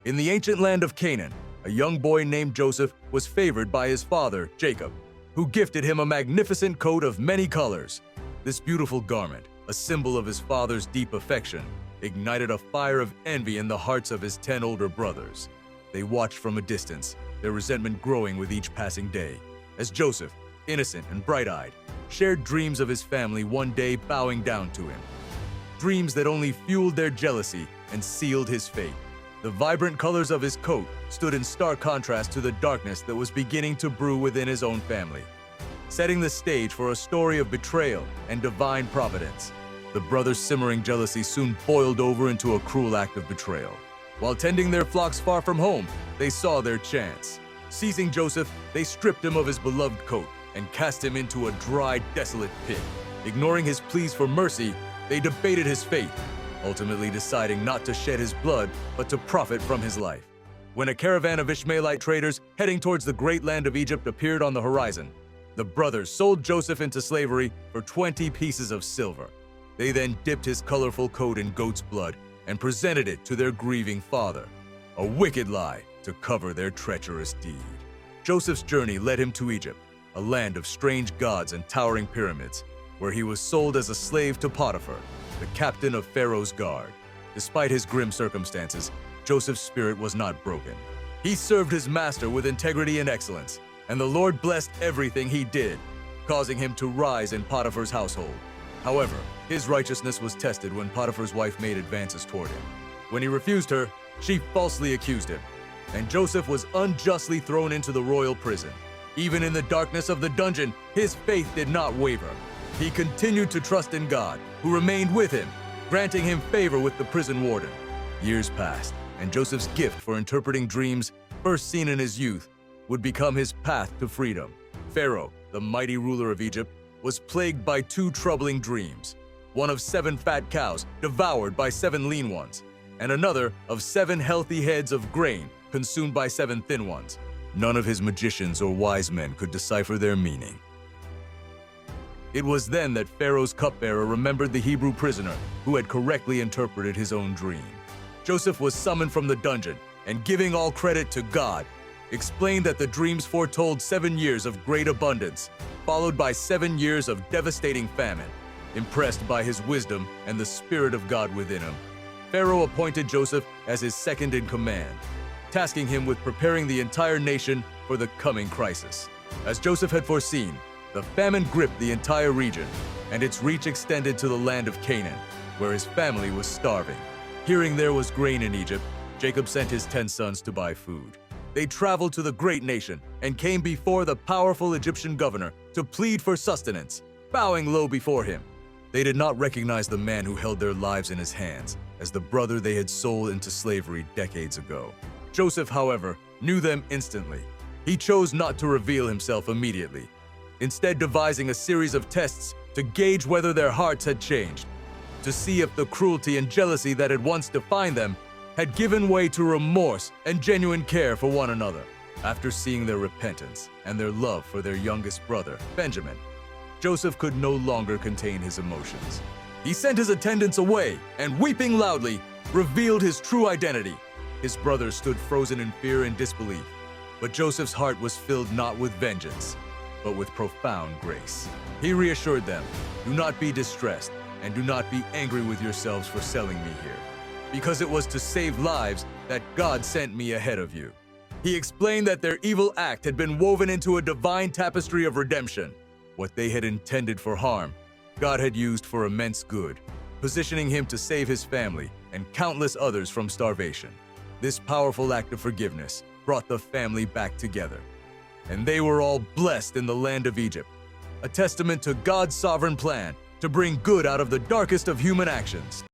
In the ancient land of Canaan, a young boy named Joseph was favored by his father, Jacob, who gifted him a magnificent coat of many colors. This beautiful garment, a symbol of his father's deep affection, ignited a fire of envy in the hearts of his 10 older brothers. They watched from a distance, their resentment growing with each passing day, as Joseph, innocent and bright-eyed, shared dreams of his family one day bowing down to him. Dreams that only fueled their jealousy and sealed his fate. The vibrant colors of his coat stood in stark contrast to the darkness that was beginning to brew within his own family, setting the stage for a story of betrayal and divine providence. The brothers' simmering jealousy soon boiled over into a cruel act of betrayal. While tending their flocks far from home, they saw their chance. Seizing Joseph, they stripped him of his beloved coat and cast him into a dry, desolate pit. Ignoring his pleas for mercy, they debated his fate, ultimately deciding not to shed his blood, but to profit from his life. When a caravan of Ishmaelite traders heading towards the great land of Egypt appeared on the horizon, the brothers sold Joseph into slavery for 20 pieces of silver. They then dipped his colorful coat in goat's blood and presented it to their grieving father, a wicked lie to cover their treacherous deed. Joseph's journey led him to Egypt, a land of strange gods and towering pyramids, where he was sold as a slave to Potiphar, the captain of Pharaoh's guard. Despite his grim circumstances, Joseph's spirit was not broken. He served his master with integrity and excellence, and the Lord blessed everything he did, causing him to rise in Potiphar's household. However, his righteousness was tested when Potiphar's wife made advances toward him. When he refused her, she falsely accused him, and Joseph was unjustly thrown into the royal prison. Even in the darkness of the dungeon, his faith did not waver. He continued to trust in God, who remained with him, granting him favor with the prison warden. Years passed, and Joseph's gift for interpreting dreams, first seen in his youth, would become his path to freedom. Pharaoh, the mighty ruler of Egypt, was plagued by 2 troubling dreams, one of 7 fat cows devoured by 7 lean ones, and another of 7 healthy heads of grain consumed by 7 thin ones. None of his magicians or wise men could decipher their meaning. It was then that Pharaoh's cupbearer remembered the Hebrew prisoner who had correctly interpreted his own dream. Joseph was summoned from the dungeon and, giving all credit to God, explained that the dreams foretold 7 years of great abundance, followed by 7 years of devastating famine. Impressed by his wisdom and the Spirit of God within him, Pharaoh appointed Joseph as his second in command, tasking him with preparing the entire nation for the coming crisis. As Joseph had foreseen, the famine gripped the entire region, and its reach extended to the land of Canaan, where his family was starving. Hearing there was grain in Egypt, Jacob sent his 10 sons to buy food. They traveled to the great nation and came before the powerful Egyptian governor to plead for sustenance, bowing low before him. They did not recognize the man who held their lives in his hands as the brother they had sold into slavery decades ago. Joseph, however, knew them instantly. He chose not to reveal himself immediately, instead devising a series of tests to gauge whether their hearts had changed, to see if the cruelty and jealousy that had once defined them had given way to remorse and genuine care for one another. After seeing their repentance and their love for their youngest brother, Benjamin, Joseph could no longer contain his emotions. He sent his attendants away and, weeping loudly, revealed his true identity. His brothers stood frozen in fear and disbelief, but Joseph's heart was filled not with vengeance, but with profound grace. He reassured them, "Do not be distressed, and do not be angry with yourselves for selling me here, because it was to save lives that God sent me ahead of you." He explained that their evil act had been woven into a divine tapestry of redemption. What they had intended for harm, God had used for immense good, positioning him to save his family and countless others from starvation. This powerful act of forgiveness brought the family back together, and they were all blessed in the land of Egypt, a testament to God's sovereign plan to bring good out of the darkest of human actions.